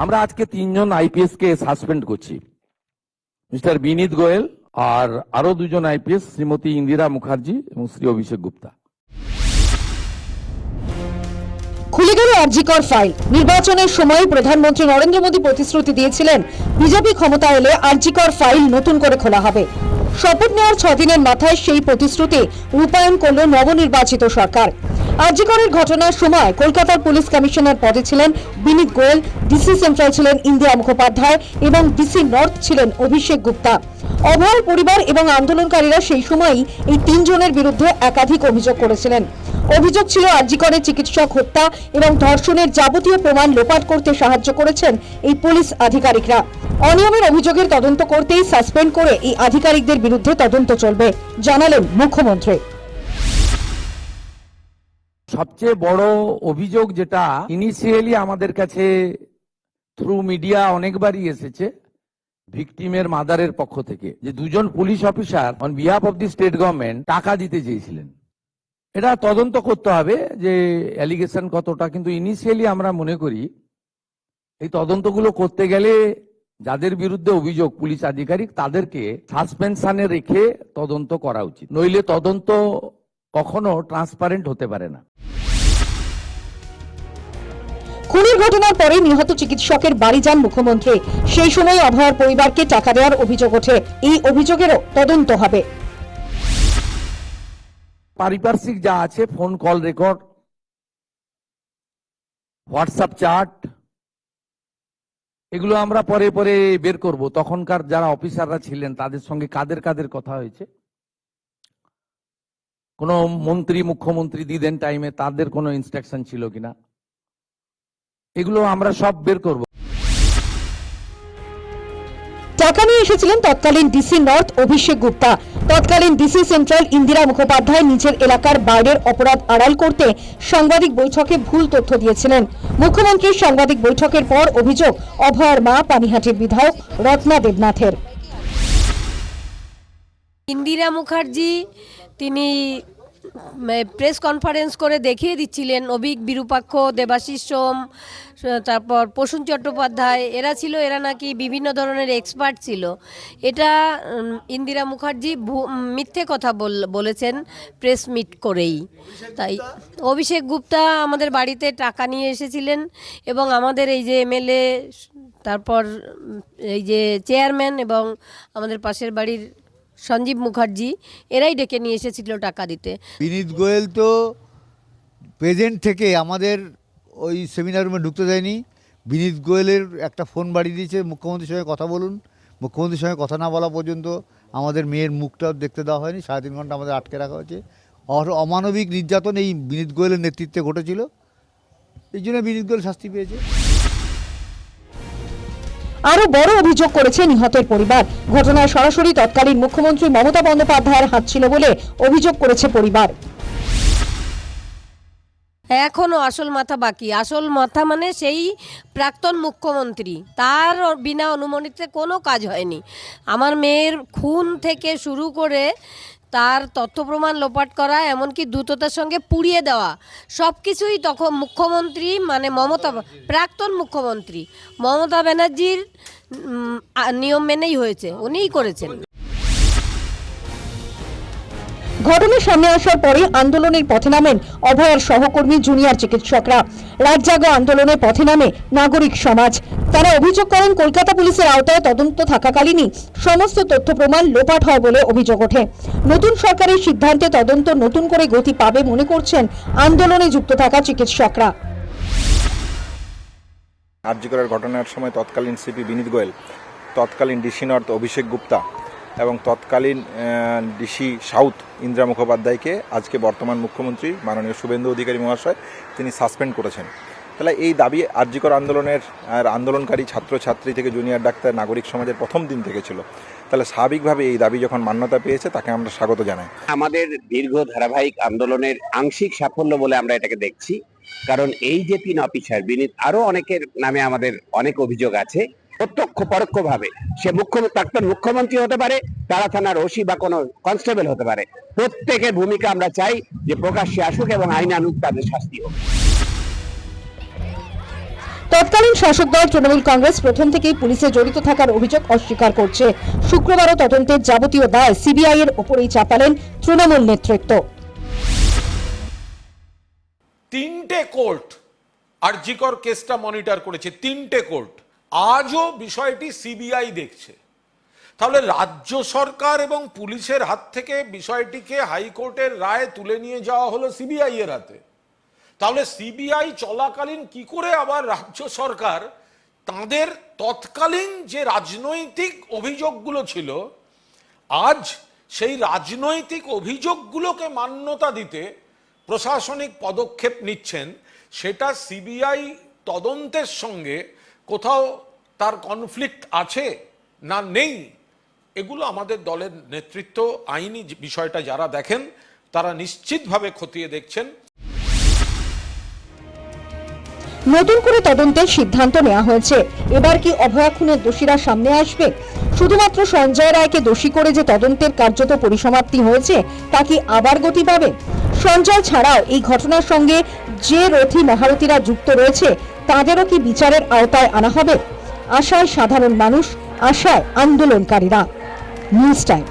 আমরা আজকে 3 জন আইপিএস কে সাসপেন্ড করছি, মিস্টার বিনীত গোয়েল আর আরো 2 জন আইপিএস, শ্রীমতী ইন্দিরা মুখার্জি এবং শ্রী অভিষেক গুপ্তা। খুলে গেল আরজিকর ফাইল। নির্বাচনের সময় প্রধানমন্ত্রী নরেন্দ্র মোদী প্রতিশ্রুতি দিয়েছিলেন বিজেপি ক্ষমতা এলে আরজিকর ফাইল নতুন করে খোলা হবে। শপথ নেওয়ার 6 দিনের মাথায় সেই প্রতিশ্রুতি রূপায়ণ করল নবনির্বাচিত সরকার। আরজিকরের ঘটনার সময় কলকাতার পুলিশ কমিশনার পদে ছিলেন বিনীত গোয়েল, ডিসি সেন্ট্রাল ছিলেন ইন্দিরা মুখোপাধ্যায় এবং ডিসি নর্থ ছিলেন অভিষেক গুপ্তা। অভয়ের পরিবার এবং আন্দোলনকারীরা সেই সময়ই এই 3 জনের বিরুদ্ধে একাধিক অভিযোগ করেছিলেন। অভিযোগ ছিল আরজিকরের চিকিৎসক হত্যা এবং ধর্ষণের যাবতীয় প্রমাণ লোপাট করতে সাহায্য করেছেন এই পুলিশ আধিকারিকরা। অনিয়মের অভিযোগের তদন্ত করতেই সাসপেন্ড করে এই আধিকারিকদের বিরুদ্ধে তদন্ত চলবে, জানালেন মুখ্যমন্ত্রী। সবচেয়ে বড় অভিযোগ যেটা ইনিশিয়ালি আমাদের কাছে থ্রু মিডিয়া অনেকবারই এসেছে ভিকটিমের মাদারের পক্ষ থেকে, যে 2 জন police officer on behalf of the state government টাকা দিতে চেয়েছিলেন। এটা তদন্ত করতে হবে যে অ্যালিগেশন কতটা, কিন্তু ইনিশিয়ালি আমরা মনে করি এই তদন্তগুলো করতে গেলে যাদের বিরুদ্ধে অভিযোগ পুলিশ আধিকারিক তাদেরকে সাসপেনশনে রেখে তদন্ত করা উচিত, নইলে তদন্ত কখনো ট্রান্সপারেন্ট হতে পারে না। খুনের ঘটনার পরে নিহত চিকিৎসকের বাড়ি যান মুখ্যমন্ত্রী। সেই সময় অভয়ের পরিবারকে টাকা দেওয়ার অভিযোগ ওঠে। এই অভিযোগেরও তদন্ত হবে। পারিপার্শ্বিক যা আছে, phone call record, WhatsApp chat, এগুলো আমরা পরে পরে বের করব। তখনকার যারা অফিসাররা ছিলেন তাদের সঙ্গে কাদের কাদের কথা হয়েছে, কোন মন্ত্রী মুখ্যমন্ত্রী দিদেন টাইমে তাদের কোনো ইনস্ট্রাকশন ছিল কিনা, এগুলো আমরা সব বের করব। টাকা নিয়ে এসেছিলেন তৎকালীন ডিসি নর্থ অভিষেক গুপ্তা। তৎকালীন ডিসি সেন্ট্রাল ইন্দিরা মুখোপাধ্যায় নিজের এলাকার বাইরের অপরাধ আড়াল করতে সাংবাদিক বৈঠকে ভুল তথ্য দিয়েছিলেন। মুখ্যমন্ত্রীর সাংবাদিক বৈঠকের পর অভিযোগ অভয়ের মা পানিহাটির বিধায়ক রত্না দেবনাথের। ইন্দিরা মুখার্জি তিনি প্রেস কনফারেন্স করে দেখিয়ে দিচ্ছিলেন অভিক বিরূপাক্ষ, দেবাশিস সোম, তারপর প্রসূন চট্টোপাধ্যায়, এরা নাকি বিভিন্ন ধরনের এক্সপার্ট ছিল। এটা ইন্দিরা মুখার্জি মিথ্যে কথা বলেছেন প্রেস মিট করেই। তাই অভিষেক গুপ্তা আমাদের বাড়িতে টাকা নিয়ে এসেছিলেন এবং আমাদের এই যে এমএলএ, তারপর এই যে চেয়ারম্যান এবং আমাদের পাশের বাড়ির সঞ্জীব মুখার্জি, এরাই ডেকে নিয়ে এসেছিল টাকা দিতে। বিনীত গোয়েল তো প্রেজেন্ট থেকে আমাদের ওই সেমিনার রুমে ঢুকতে দেয়নি। বিনীত গোয়েলের একটা ফোন বাড়ি দিয়েছে, মুখ্যমন্ত্রীর সঙ্গে কথা বলুন। মুখ্যমন্ত্রীর সঙ্গে কথা না বলা পর্যন্ত আমাদের মেয়ের মুখটাও দেখতে দেওয়া হয়নি। 3.5 ঘন্টা আমাদের আটকে রাখা হয়েছে। অমানবিক নির্যাতন এই বিনীত গোয়েলের নেতৃত্বে ঘটেছিল, এই জন্য বিনীত গোয়েল শাস্তি পেয়েছে। আরো বড় অভিযোগ করেছে নিহতের পরিবার। ঘটনায় সরাসরি তৎকালীন মুখ্যমন্ত্রী মমতা বন্দ্যোপাধ্যায়ের হাত ছিল বলে অভিযোগ করেছে পরিবার। এখনো আসল মাথা বাকি। আসল মাথা মানে সেই প্রাক্তন মুখ্যমন্ত্রী, তার বিনা অনুমতিতে কোনো কাজ হয়নি। আমার মেয়ের খুন থেকে শুরু করে তার তথ্য প্রমাণ লোপাট করা, এমনকি দ্রুততার সঙ্গে পুড়িয়ে দেওয়া, সব কিছুই তখন মুখ্যমন্ত্রী মানে প্রাক্তন মুখ্যমন্ত্রী মমতা ব্যানার্জির নিয়ম মেনেই হয়েছে, উনিই করেছেন। ঘটনা সামনে আসার পরে আন্দোলনের পথে নামেন অভয়ের সহকর্মী জুনিয়র চিকিৎসকরা। রাত জাগো আন্দোলনের পথে নামে নাগরিক সমাজ। তারা অভিযোগ করেন কলকাতা পুলিশের আওতায় তদন্ত থাকাকালীনই সমস্ত তথ্য প্রমাণ লোপাট হয় বলে অভিযোগ ওঠে। নতুন সরকারের সিদ্ধান্তে তদন্ত নতুন করে গতি পাবে মনে করছেন আন্দোলনে যুক্ত থাকা চিকিৎসকরা। আরজিকরের ঘটনার সময় তৎকালীন সিপি বিনীত গোয়েল, তৎকালীন ডিসি নর্থ অভিষেক গুপ্তা এবং তৎকালীন ডিসি সাউথ ইন্দিরা মুখোপাধ্যায়কে আজকে বর্তমান মুখ্যমন্ত্রী মাননীয় শুভেন্দু অধিকারী মহাশয় তিনি সাসপেন্ড করেছেন। তাহলে এই দাবি আরজিকর আন্দোলনের আন্দোলনকারী ছাত্রছাত্রী থেকে জুনিয়র ডাক্তার নাগরিক সমাজের প্রথম দিন থেকে ছিল। তাহলে স্বাভাবিকভাবে এই দাবি যখন মান্যতা পেয়েছে তাকে আমরা স্বাগত জানাই। আমাদের দীর্ঘ ধারাবাহিক আন্দোলনের আংশিক সাফল্য বলে আমরা এটাকে দেখছি, কারণ এই যে 3 অফিসার বিনীত, আরো অনেকের নামে আমাদের অনেক অভিযোগ আছে, প্রত্যক্ষ পরোক্ষভাবে সে প্রাক্তন মুখ্যমন্ত্রী হতে পারে, তারা থানার ওসি বা কোনো কনস্টেবল হতে পারে, প্রত্যেকের ভূমিকা আমরা চাই যে প্রকাশ্যে আসুক এবং আইনানুগ তাদের শাস্তি হোক। তৎকালীন তৎকালীন শাসক দল তৃণমূল কংগ্রেস প্রথম থেকেই পুলিশে জড়িত থাকার অভিযোগ অস্বীকার করছে। শুক্রবারও তদন্তের যাবতীয় দায় সিবিআই এর ওপরেই চাপালেন তৃণমূল নেতৃত্ব। 3টে কোর্ট আরজিকর কেসটা মনিটর করেছে, 3টে কোর্ট। আজও বিষয়টি সিবিআই দেখছে। তাহলে রাজ্য সরকার এবং পুলিশের হাত থেকে বিষয়টিকে হাইকোর্টের রায় তুলে নিয়ে যাওয়া হলো সিবিআই এর হাতে। তাহলে সিবিআই চলাকালীন কি করে আবার রাজ্য সরকার তাদের তৎকালীন যে রাজনৈতিক অভিযোগগুলো ছিল, আজ সেই রাজনৈতিক অভিযোগগুলোকে মান্যতা দিতে প্রশাসনিক পদক্ষেপ নিচ্ছেন, সেটা সিবিআই তদন্তের সঙ্গে কোথাও তার কনফ্লিক্ট আছে না নেই, এগুলো আমাদের দলের নেতৃত্ব, আইনি বিষয়টা যারা দেখেন তারা নিশ্চিতভাবে খতিয়ে দেখছেন। নতুন করে তদন্তের সিদ্ধান্ত নেওয়া হয়েছে। এবার কি অভয়া খুনের দোষীরা সামনে আসবে? শুধুমাত্র সঞ্জয় রায়কে দোষী করে যে তদন্তের কার্যত পরিসমাপ্তি হয়েছে তা কি আবার গতি পাবে? সঞ্জয় ছাড়াও এই ঘটনার সঙ্গে যে রথী মহারথীরা যুক্ত রয়েছে তাদেরও কি বিচারের আওতায় আনা হবে? আশায় সাধারণ মানুষ, আশায় আন্দোলনকারীরা। News time.